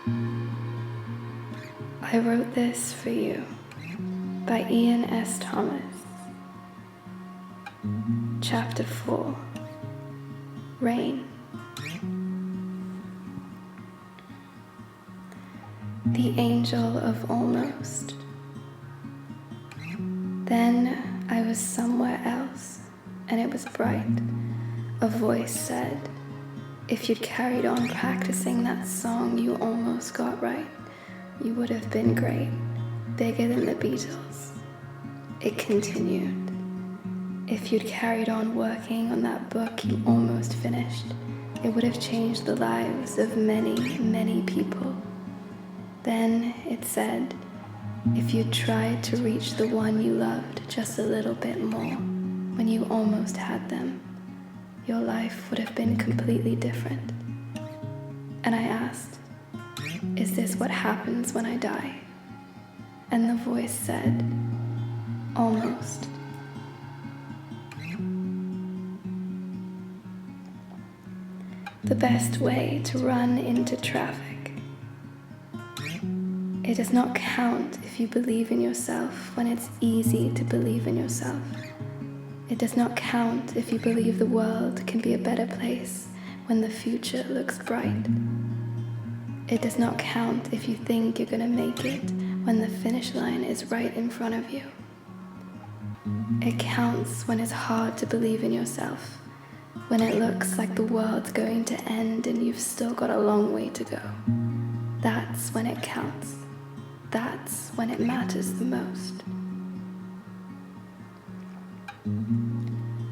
I Wrote This For You by Ian S. Thomas. Chapter 4. Rain. The Angel of Almost. Then I was somewhere else, and it was bright. A voice said, if you'd carried on practicing that song you almost got right, you would have been great, bigger than the Beatles. It continued. If you'd carried on working on that book you almost finished, it would have changed the lives of many, many people. Then it said, if you'd tried to reach the one you loved just a little bit more when you almost had them, your life would have been completely different. And I asked, is this what happens when I die? And the voice said, almost. The best way to run into traffic. It does not count if you believe in yourself when it's easy to believe in yourself. It does not count if you believe the world can be a better place when the future looks bright. It does not count if you think you're gonna make it when the finish line is right in front of you. It counts when it's hard to believe in yourself, when it looks like the world's going to end and you've still got a long way to go. That's when it counts. That's when it matters the most.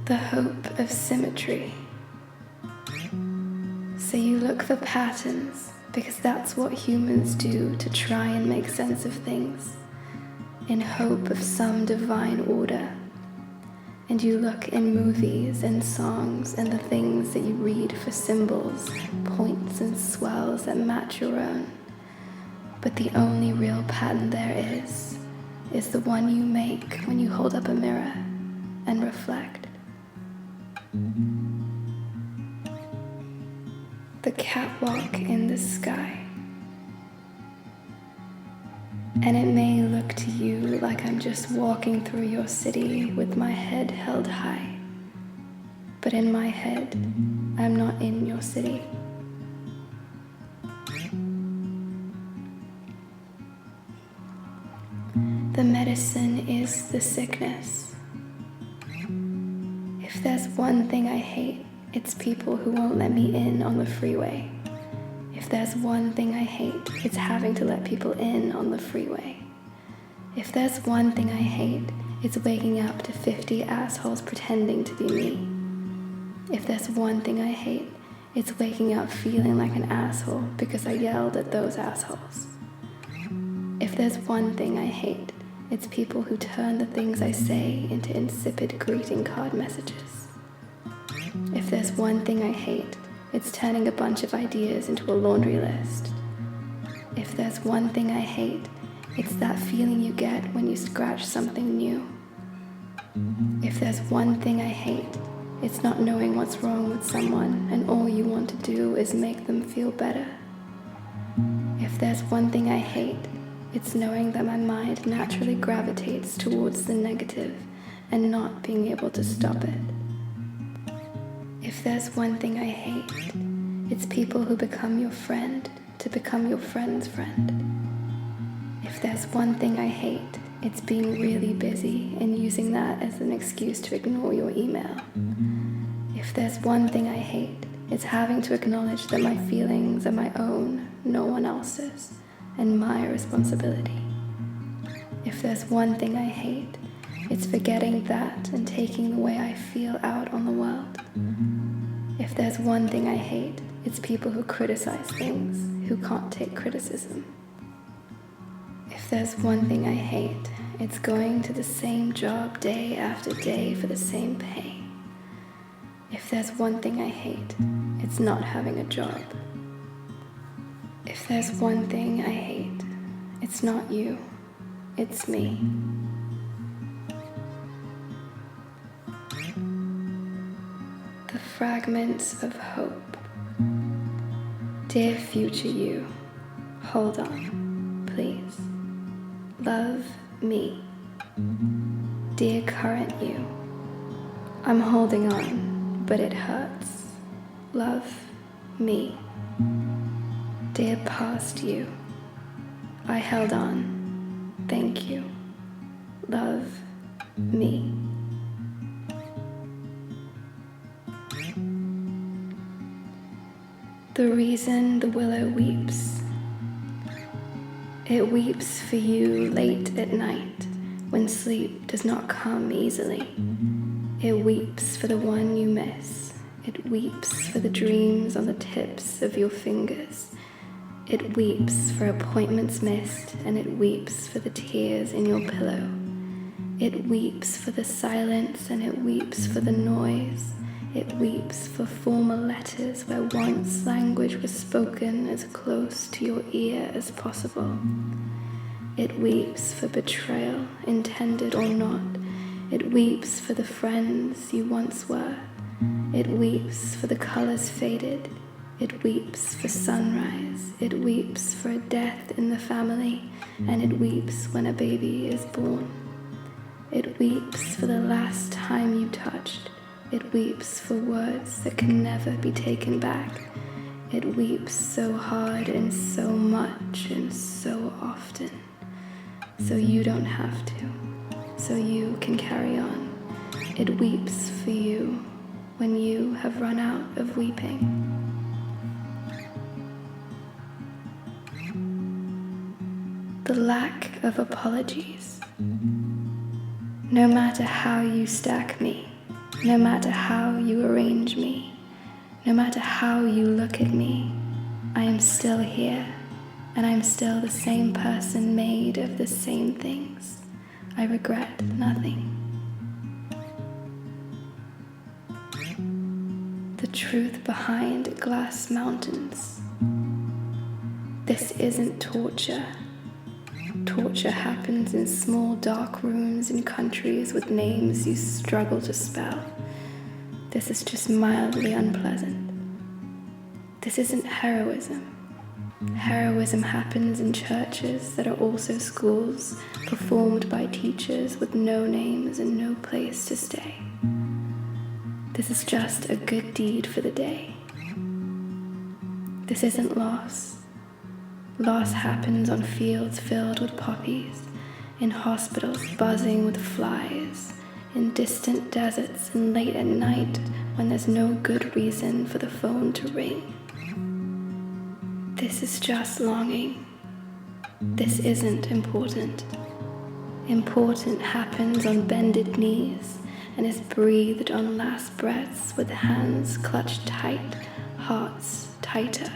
The Hope of Symmetry. So you look for patterns because that's what humans do to try and make sense of things, in hope of some divine order. And you look in movies and songs and the things that you read for symbols, points and swells that match your own. But the only real pattern there is the one you make when you hold up a mirror and reflect. The catwalk in the sky. And it may look to you like I'm just walking through your city with my head held high. But in my head, I'm not in your city. The medicine is the sickness. If there's one thing I hate, it's people who won't let me in on the freeway. If there's one thing I hate, it's having to let people in on the freeway. If there's one thing I hate, it's waking up to 50 assholes pretending to be me. If there's one thing I hate, it's waking up feeling like an asshole because I yelled at those assholes. If there's one thing I hate, it's people who turn the things I say into insipid greeting card messages. If there's one thing I hate, it's turning a bunch of ideas into a laundry list. If there's one thing I hate, it's that feeling you get when you scratch something new. If there's one thing I hate, it's not knowing what's wrong with someone and all you want to do is make them feel better. If there's one thing I hate, it's knowing that my mind naturally gravitates towards the negative and not being able to stop it. If there's one thing I hate, it's people who become your friend to become your friend's friend. If there's one thing I hate, it's being really busy and using that as an excuse to ignore your email. If there's one thing I hate, it's having to acknowledge that my feelings are my own, no one else's, and my responsibility. If there's one thing I hate, it's forgetting that and taking the way I feel out on the world. If there's one thing I hate, it's people who criticize things, who can't take criticism. If there's one thing I hate, it's going to the same job day after day for the same pay. If there's one thing I hate, it's not having a job. If there's one thing I hate, it's not you, it's me. The Fragments of Hope. Dear future you, Hold on, please. Love me. Dear current you, I'm holding on, but it hurts. Love me. Dear past you, I held on, thank you. Love me. The reason the willow weeps. It weeps for you late at night, when sleep does not come easily. It weeps for the one you miss. It weeps for the dreams on the tips of your fingers. It weeps for appointments missed, and it weeps for the tears in your pillow. It weeps for the silence, and it weeps for the noise. It weeps for formal letters where once language was spoken as close to your ear as possible. It weeps for betrayal, intended or not. It weeps for the friends you once were. It weeps for the colors faded. It weeps for sunrise. It weeps for a death in the family, and it weeps when a baby is born. It weeps for the last time you touched. It weeps for words that can never be taken back. It weeps so hard and so much and so often. So you don't have to. So you can carry on. It weeps for you when you have run out of weeping. The lack of apologies. No matter how you stack me, no matter how you arrange me, no matter how you look at me, I am still here, and I'm still the same person made of the same things. I regret nothing. The truth behind glass mountains. This isn't torture. Torture happens in small dark rooms in countries with names you struggle to spell. This is just mildly unpleasant. This isn't heroism. Heroism happens in churches that are also schools, performed by teachers with no names and no place to stay. This is just a good deed for the day. This isn't loss. Loss happens on fields filled with poppies, in hospitals buzzing with flies, in distant deserts and late at night when there's no good reason for the phone to ring. This is just longing. This isn't important. Important happens on bended knees and is breathed on last breaths with hands clutched tight, hearts tighter.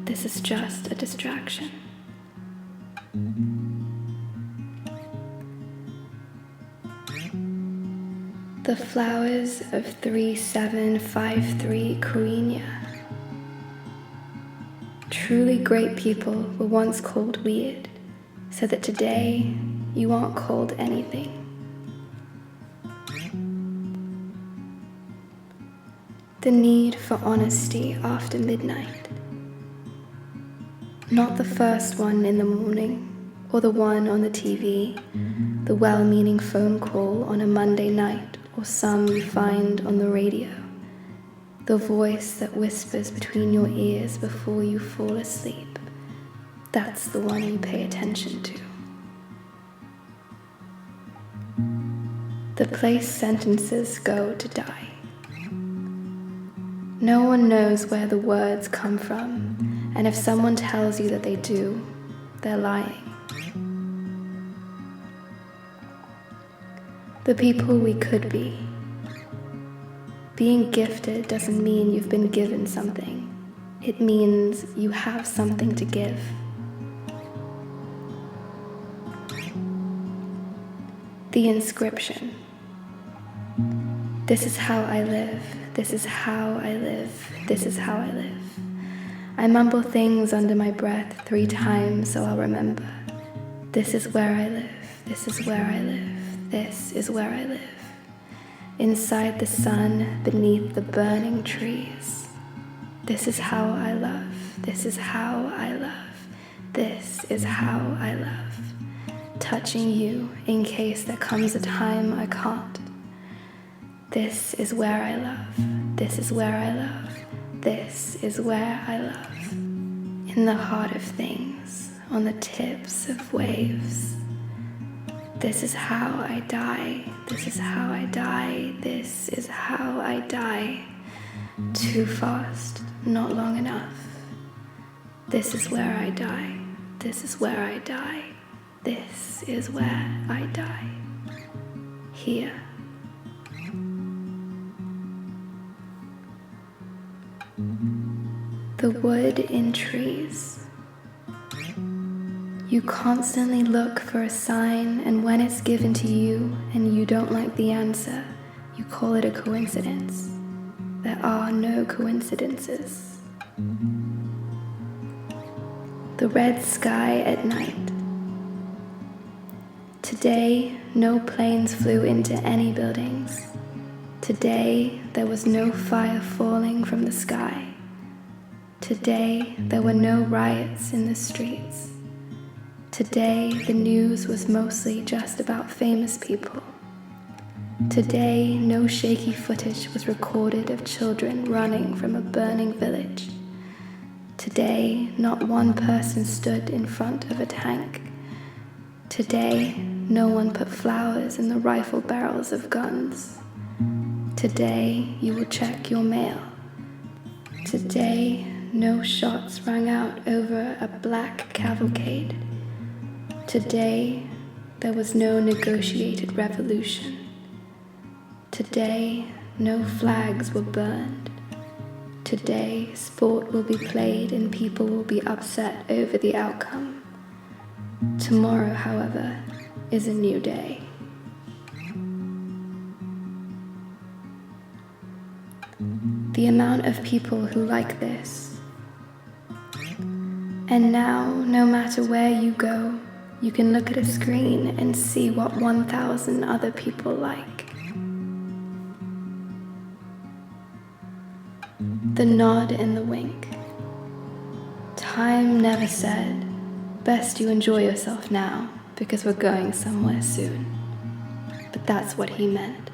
This is just a distraction. The flowers of 3753 Korea. Truly great people were once called weird, so that today you aren't called anything. The need for honesty after midnight. Not the first one in the morning, or the one on the TV, the well-meaning phone call on a Monday night, or some you find on the radio, the voice that whispers between your ears before you fall asleep. That's the one you pay attention to. The place sentences go to die. No one knows where the words come from, and if someone tells you that they do, they're lying. The people we could be. Being gifted doesn't mean you've been given something. It means you have something to give. The inscription. This is how I live. This is how I live. This is how I live. I mumble things under my breath 3 times so I'll remember. This is where I live. This is where I live. This is where I live. Inside the sun, beneath the burning trees. This is how I love. This is how I love. This is how I love. Touching you in case there comes a time I can't. This is where I love. This is where I love. This is where I love. In the heart of things, on the tips of waves. This is how I die. This is how I die. This is how I die. Too fast, not long enough. This is where I die. This is where I die. This is where I die. Here. The wood in trees. You constantly look for a sign, and when it's given to you and you don't like the answer, you call it a coincidence. There are no coincidences. The red sky at night. Today, no planes flew into any buildings. Today, there was no fire falling from the sky. Today, there were no riots in the streets. Today, the news was mostly just about famous people. Today, no shaky footage was recorded of children running from a burning village. Today, not one person stood in front of a tank. Today, no one put flowers in the rifle barrels of guns. Today, you will check your mail. Today, no shots rang out over a black cavalcade. Today, there was no negotiated revolution. Today, no flags were burned. Today, sport will be played and people will be upset over the outcome. Tomorrow, however, is a new day. The amount of people who like this. And now, no matter where you go, you can look at a screen and see what 1,000 other people like. The nod and the wink. Time never said, best you enjoy yourself now because we're going somewhere soon. But that's what he meant.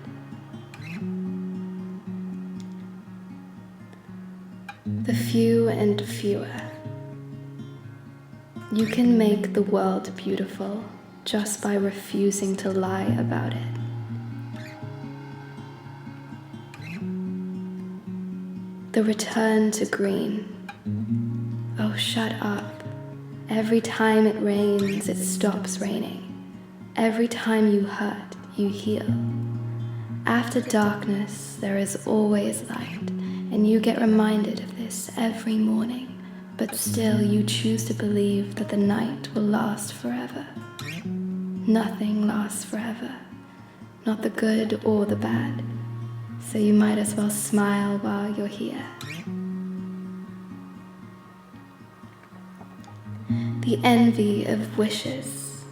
The few and fewer. You can make the world beautiful just by refusing to lie about it. The return to green. Oh, shut up. Every time it rains, it stops raining. Every time you hurt, you heal. After darkness, there is always light, and you get reminded of this every morning. But still you choose to believe that the night will last forever. Nothing lasts forever, not the good or the bad, so you might as well smile while you're here. The envy of wishes.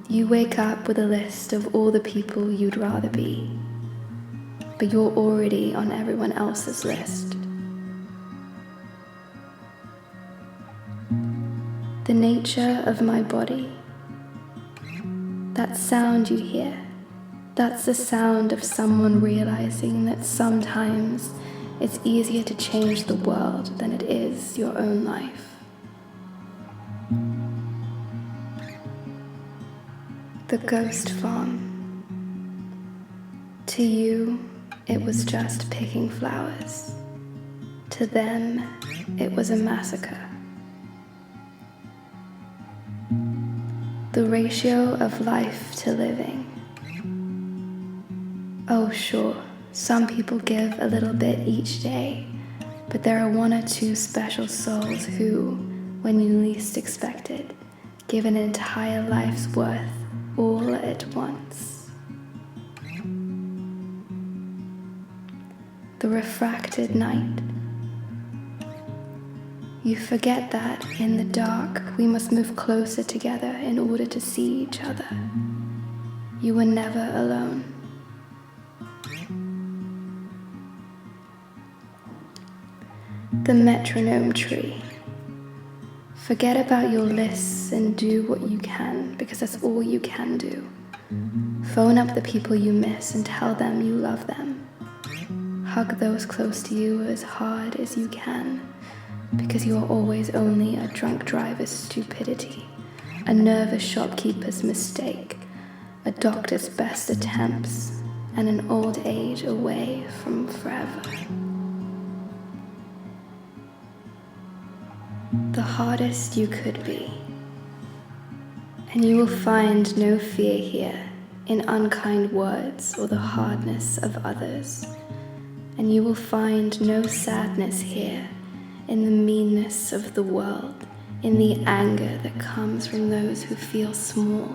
You wake up with a list of all the people you'd rather be, but you're already on everyone else's list. The nature of my body. That sound you hear, that's the sound of someone realizing that sometimes it's easier to change the world than it is your own life. The ghost farm. To you, it was just picking flowers. To them, it was a massacre. The ratio of life to living. Oh, sure, some people give a little bit each day, but there are one or two special souls who, when you least expect it, give an entire life's worth all at once. The refracted night. You forget that in the dark we must move closer together in order to see each other. You were never alone. The metronome tree. Forget about your lists and do what you can, because that's all you can do. Phone up the people you miss and tell them you love them. Hug those close to you as hard as you can, because you are always only a drunk driver's stupidity, a nervous shopkeeper's mistake, a doctor's best attempts, and an old age away from forever. The hardest you could be, and you will find no fear here in unkind words or the hardness of others, and you will find no sadness here in the meanness of the world, in the anger that comes from those who feel small,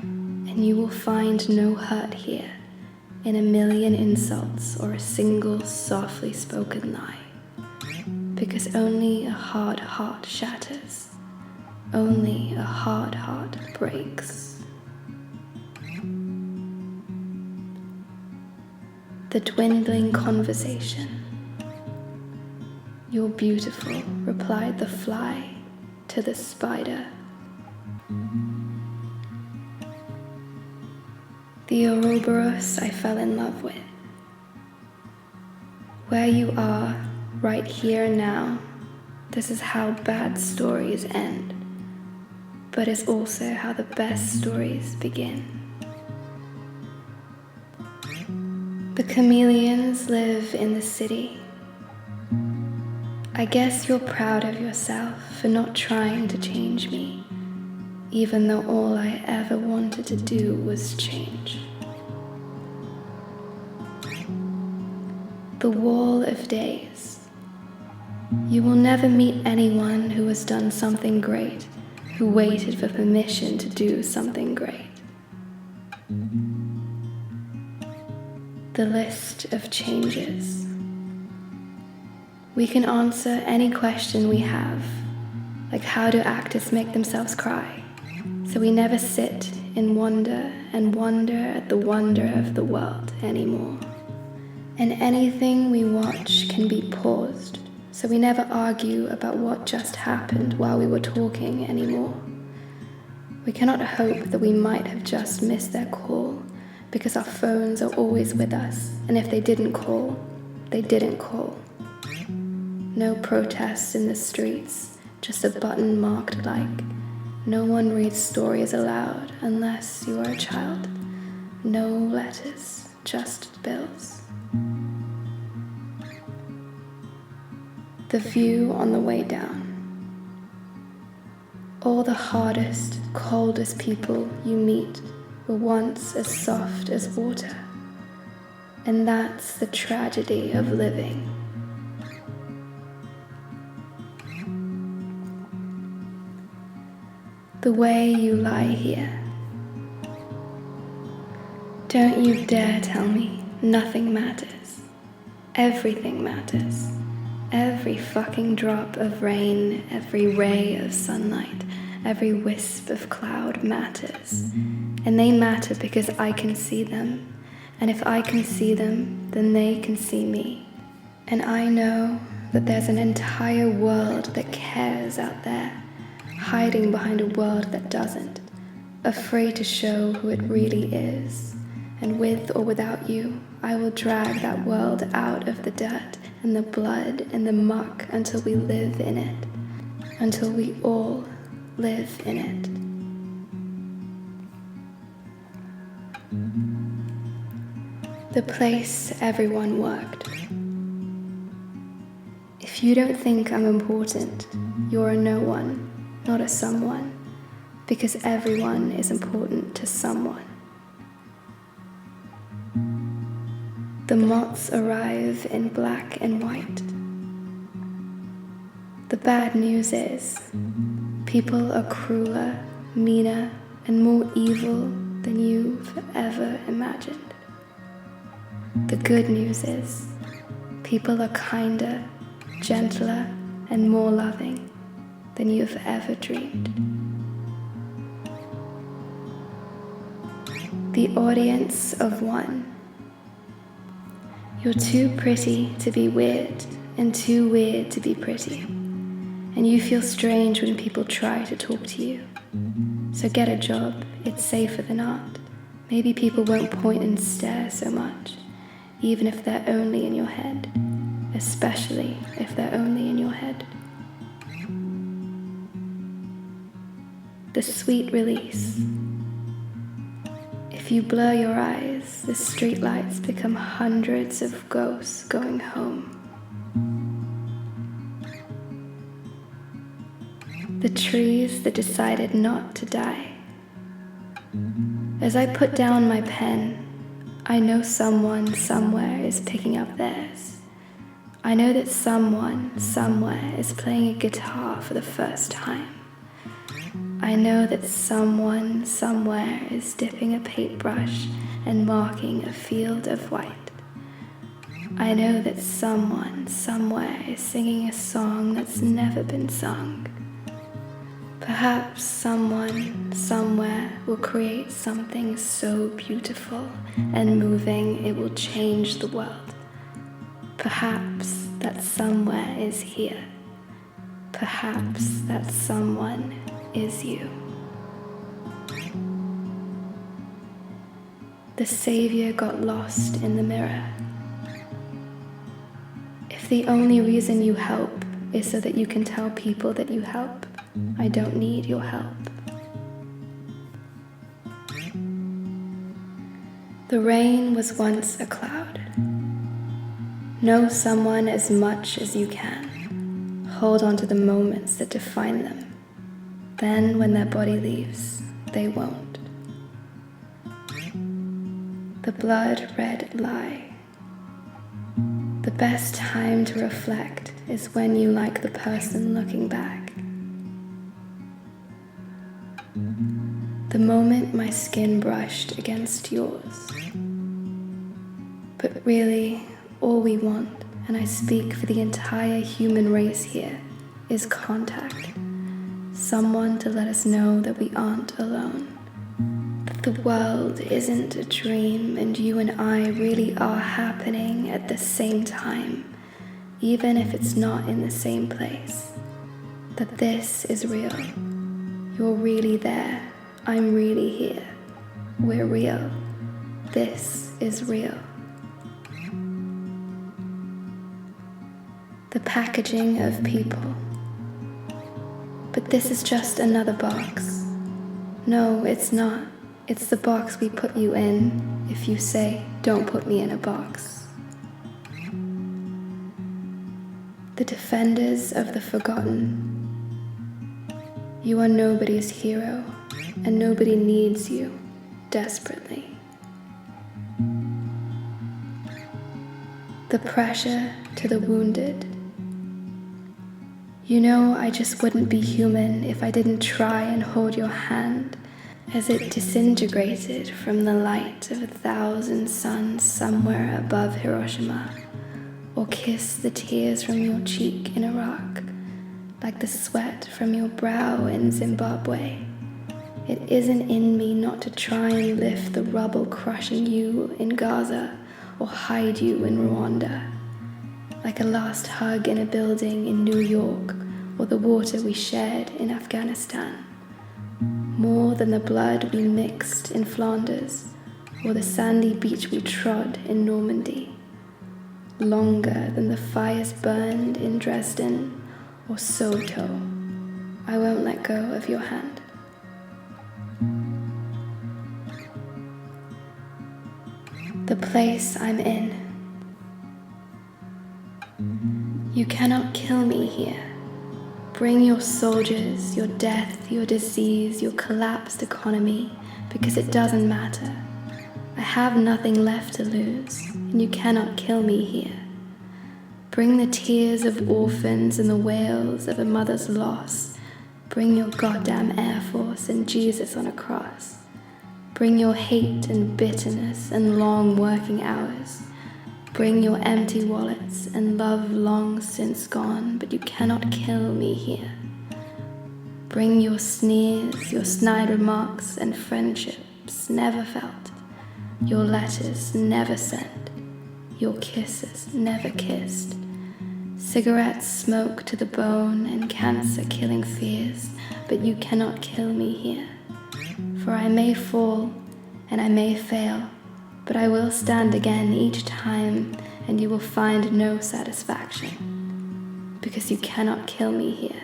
and you will find no hurt here in a million insults or a single softly spoken lie. Because only a hard heart shatters, only a hard heart breaks. The dwindling conversation. "You're beautiful," replied the fly to the spider. The Ouroboros I fell in love with. Where you are, right here and now, this is how bad stories end, but it's also how the best stories begin. The chameleons live in the city. I guess you're proud of yourself for not trying to change me, even though all I ever wanted to do was change. The wall of days. You will never meet anyone who has done something great, who waited for permission to do something great. The list of changes. We can answer any question we have, like how do actors make themselves cry? So we never sit in wonder and wonder at the wonder of the world anymore. And anything we watch can be paused, so we never argue about what just happened while we were talking anymore. We cannot hope that we might have just missed their call, because our phones are always with us, and if they didn't call, they didn't call. No protests in the streets, just a button marked like. No one reads stories aloud unless you are a child. No letters, just bills. The view on the way down. All the hardest, coldest people you meet were once as soft as water. And that's the tragedy of living. The way you lie here. Don't you dare tell me nothing matters. Everything matters. Every fucking drop of rain, every ray of sunlight, every wisp of cloud matters. And they matter because I can see them. And if I can see them, then they can see me. And I know that there's an entire world that cares out there, hiding behind a world that doesn't, afraid to show who it really is. And with or without you, I will drag that world out of the dirt and the blood and the muck until we live in it, until we all live in it. The place everyone worked. If you don't think I'm important, you're a no one, not a someone, because everyone is important to someone. The moths arrive in black and white. The bad news is, people are crueler, meaner, and more evil than you've ever imagined. The good news is, people are kinder, gentler, and more loving than you've ever dreamed. The audience of one. You're too pretty to be weird, and too weird to be pretty. and you feel strange when people try to talk to you. So get a job, it's safer than art. Maybe people won't point and stare so much, even if they're only in your head, especially if they're only in your head. The sweet release. If you blur your eyes, the streetlights become hundreds of ghosts going home. The trees that decided not to die. As I put down my pen, I know someone somewhere is picking up theirs. I know that someone somewhere is playing a guitar for the first time. I know that someone somewhere is dipping a paintbrush and marking a field of white. I know that someone somewhere is singing a song that's never been sung. Perhaps someone somewhere will create something so beautiful and moving it will change the world. Perhaps that somewhere is here. Perhaps that someone is you. The Savior got lost in the mirror. If the only reason you help is so that you can tell people that you help, I don't need your help. The rain was once a cloud. Know someone as much as you can. Hold on to the moments that define them. Then when their body leaves, they won't. The blood-red lie. The best time to reflect is when you like the person looking back. The moment my skin brushed against yours. But really, all we want, and I speak for the entire human race here, is contact. Someone to let us know that we aren't alone. That the world isn't a dream and you and I really are happening at the same time, even if it's not in the same place. That this is real. You're really there. I'm really here. We're real. This is real. The packaging of people. But this is just another box. No, it's not. It's the box we put you in if you say, don't put me in a box. The defenders of the forgotten. You are nobody's hero, and nobody needs you desperately. The pressure to the wounded. You know, I just wouldn't be human if I didn't try and hold your hand as it disintegrated from the light of 1,000 suns somewhere above Hiroshima, or kiss the tears from your cheek in Iraq, like the sweat from your brow in Zimbabwe. It isn't in me not to try and lift the rubble crushing you in Gaza or hide you in Rwanda. Like a last hug in a building in New York, or the water we shared in Afghanistan. More than the blood we mixed in Flanders, or the sandy beach we trod in Normandy. Longer than the fires burned in Dresden or Soto. I won't let go of your hand. The place I'm in. You cannot kill me here. Bring your soldiers, your death, your disease, your collapsed economy, because it doesn't matter. I have nothing left to lose, and you cannot kill me here. Bring the tears of orphans and the wails of a mother's loss. Bring your goddamn Air Force and Jesus on a cross. Bring your hate and bitterness and long working hours. Bring your empty wallets and love long since gone, but you cannot kill me here. Bring your sneers, your snide remarks and friendships never felt, your letters never sent, your kisses never kissed. Cigarettes smoke to the bone and cancer-killing fears, but you cannot kill me here. For I may fall and I may fail, but I will stand again each time, and you will find no satisfaction, because you cannot kill me here.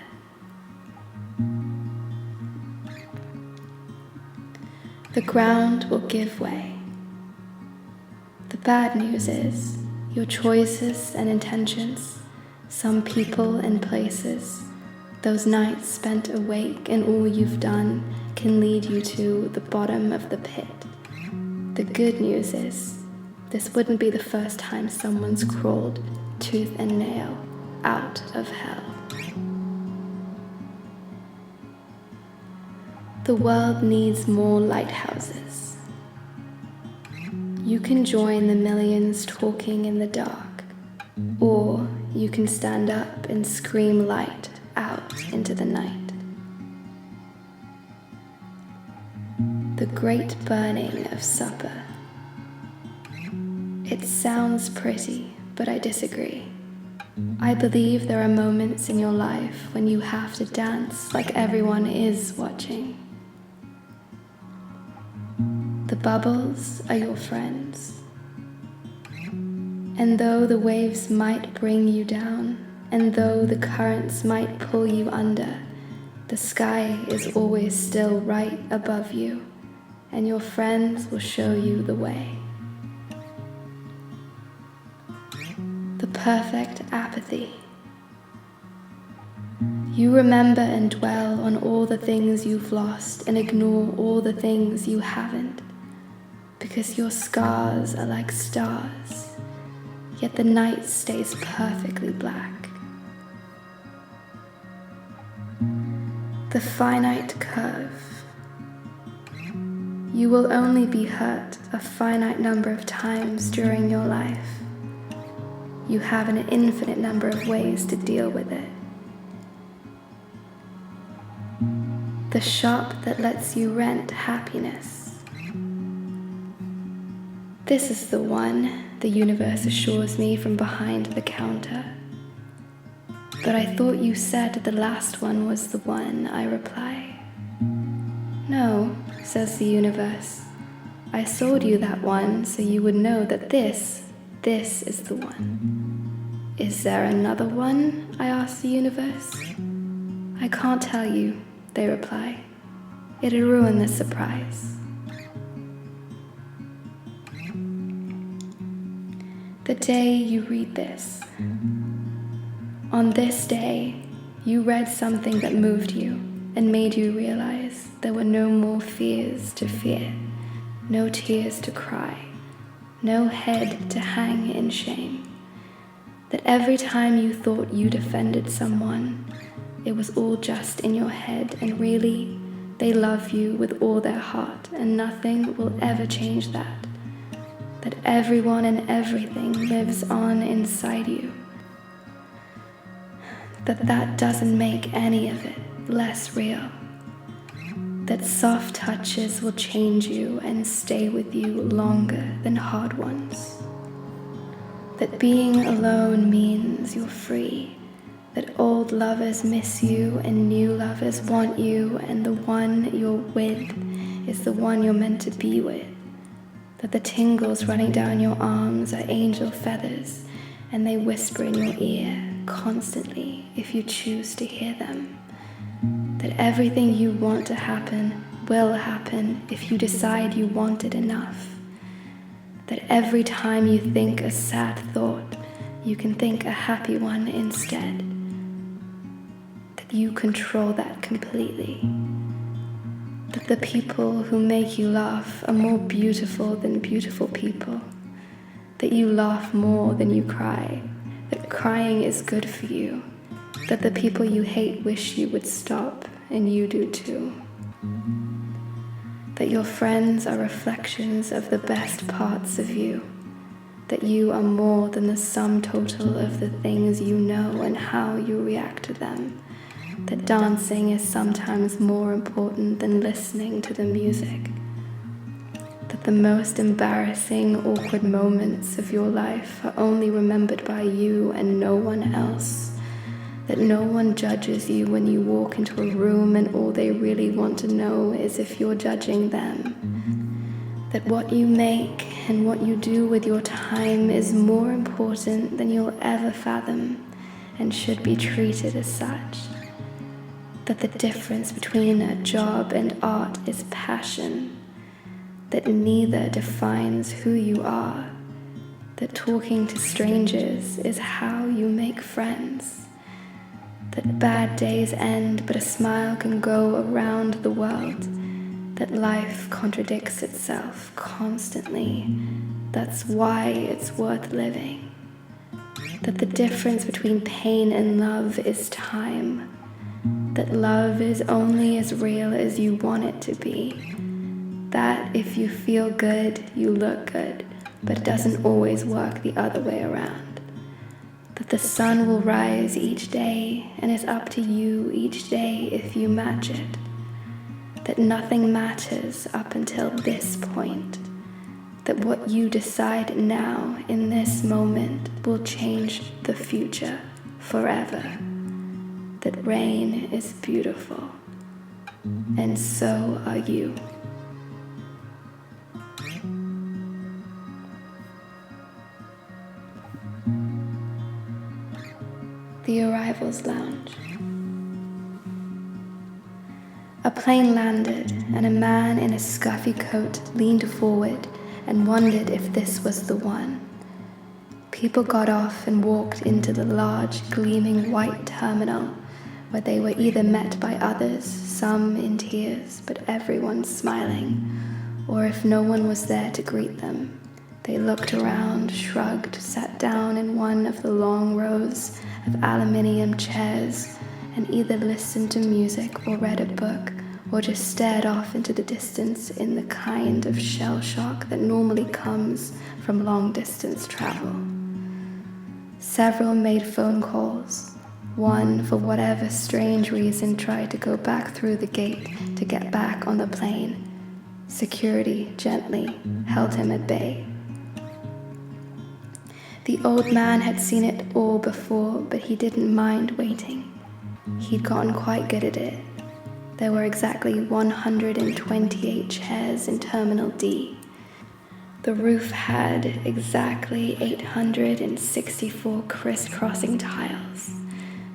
The ground will give way. The bad news is, your choices and intentions, some people and places, those nights spent awake and all you've done can lead you to the bottom of the pit. The good news is, this wouldn't be the first time someone's crawled, tooth and nail, out of hell. The world needs more lighthouses. You can join the millions talking in the dark, or you can stand up and scream light out into the night. The great burning of supper. It sounds pretty, but I disagree. I believe there are moments in your life when you have to dance like everyone is watching. The bubbles are your friends. And though the waves might bring you down, and though the currents might pull you under, the sky is always still right above you, and your friends will show you the way. The perfect apathy. You remember and dwell on all the things you've lost and ignore all the things you haven't, because your scars are like stars, yet the night stays perfectly black. The finite curve. You will only be hurt a finite number of times during your life. You have an infinite number of ways to deal with it. The shop that lets you rent happiness. This is the one, the universe assures me from behind the counter. But I thought you said the last one was the one, I reply. No, says the universe. I sold you that one so you would know that this is the one. Is there another one? I ask the universe. I can't tell you, they reply. It'd ruin the surprise. The day you read this. On this day, you read something that moved you and made you realize there were no more fears to fear, no tears to cry, no head to hang in shame. That every time you thought you defended someone, it was all just in your head, and really, they love you with all their heart, and nothing will ever change that. That everyone and everything lives on inside you. That doesn't make any of it less real. That soft touches will change you and stay with you longer than hard ones. That being alone means you're free. That old lovers miss you and new lovers want you, and the one you're with is the one you're meant to be with. That the tingles running down your arms are angel feathers, and they whisper in your ear constantly if you choose to hear them. That everything you want to happen will happen if you decide you want it enough. That every time you think a sad thought, you can think a happy one instead. That you control that completely. That the people who make you laugh are more beautiful than beautiful people. That you laugh more than you cry. That crying is good for you. That the people you hate wish you would stop, and you do too. That your friends are reflections of the best parts of you. That you are more than the sum total of the things you know and how you react to them. That dancing is sometimes more important than listening to the music. the most embarrassing, awkward moments of your life are only remembered by you and no one else. That no one judges you when you walk into a room and all they really want to know is if you're judging them. That what you make and what you do with your time is more important than you'll ever fathom and should be treated as such. That the difference between a job and art is passion. That neither defines who you are. That talking to strangers is how you make friends. That bad days end, but a smile can go around the world. That life contradicts itself constantly. That's why it's worth living. That the difference between pain and love is time. That love is only as real as you want it to be. That if you feel good, you look good, but it doesn't always work the other way around. That the sun will rise each day, and it's up to you each day if you match it. That nothing matters up until this point. That what you decide now in this moment will change the future forever. That rain is beautiful, and so are you. The Arrivals Lounge. A plane landed, and a man in a scuffy coat leaned forward and wondered if this was the one. People got off and walked into the large, gleaming white terminal, where they were either met by others, some in tears, but everyone smiling, or if no one was there to greet them, they looked around, shrugged, sat down in one of the long rows of aluminium chairs, and either listened to music or read a book, or just stared off into the distance in the kind of shell shock that normally comes from long-distance travel. Several made phone calls. One, for whatever strange reason, tried to go back through the gate to get back on the plane. Security gently held him at bay. The old man had seen it all before, but he didn't mind waiting. He'd gotten quite good at it. There were exactly 128 chairs in Terminal D. The roof had exactly 864 crisscrossing tiles.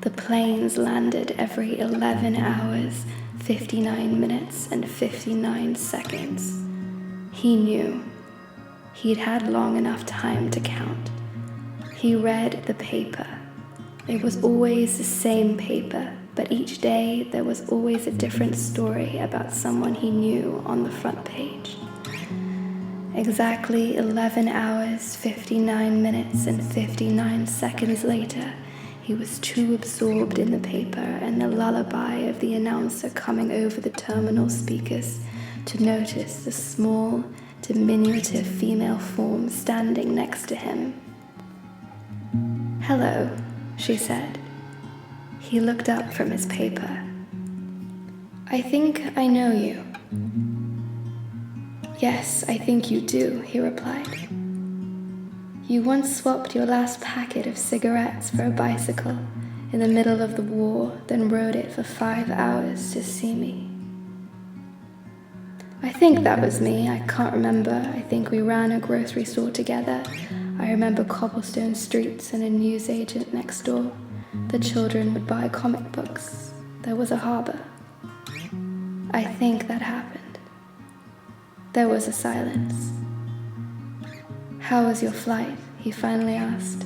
The planes landed every 11 hours, 59 minutes, and 59 seconds. He knew. He'd had long enough time to count. He read the paper. It was always the same paper, but each day there was always a different story about someone he knew on the front page. Exactly 11 hours, 59 minutes, and 59 seconds later, he was too absorbed in the paper and the lullaby of the announcer coming over the terminal speakers to notice the small, diminutive female form standing next to him. "Hello," she said. He looked up from his paper. "I think I know you." "Yes, I think you do," he replied. "You once swapped your last packet of cigarettes for a bicycle in the middle of the war, then rode it for 5 hours to see me." "I think that was me. I can't remember. I think we ran a grocery store together. I remember cobblestone streets and a newsagent next door. The children would buy comic books. There was a harbor." "I think that happened." There was a silence. "How was your flight?" he finally asked.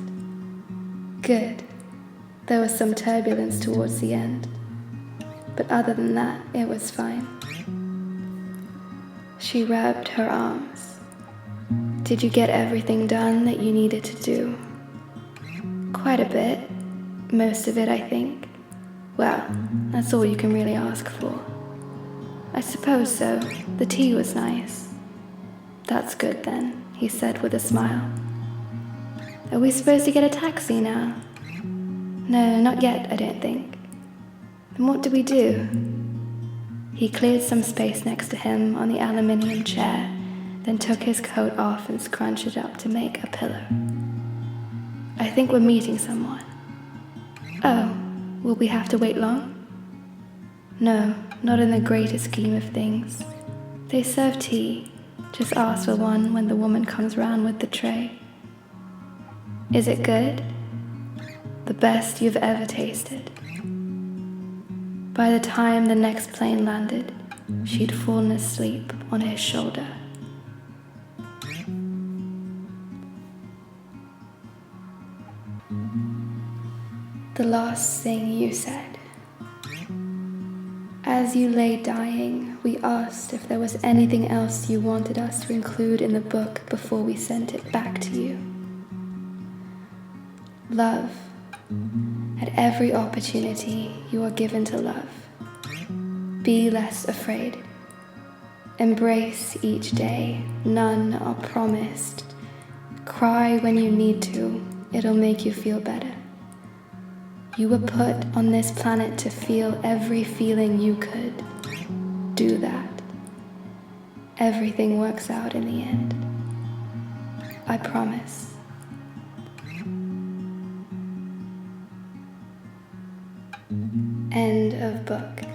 "Good. There was some turbulence towards the end. But other than that, it was fine." She rubbed her arms. "Did you get everything done that you needed to do?" "Quite a bit. Most of it, I think." "Well, that's all you can really ask for." "I suppose so. The tea was nice." "That's good then," he said with a smile. "Are we supposed to get a taxi now?" "No, not yet, I don't think." "Then what do we do?" He cleared some space next to him on the aluminium chair then took his coat off and scrunched it up to make a pillow. I think we're meeting someone. Oh, will we have to wait long? No, not in the greater scheme of things. They serve tea. Just ask for one when the woman comes round with the tray. Is it good? The best you've ever tasted. By the time the next plane landed, she'd fallen asleep on his shoulder. The last thing you said. As you lay dying, we asked if there was anything else you wanted us to include in the book before we sent it back to you. Love. At every opportunity, you are given to love. Be less afraid. Embrace each day. None are promised. Cry when you need to. It'll make you feel better. You were put on this planet to feel every feeling you could. Do that. Everything works out in the end. I promise. End of book.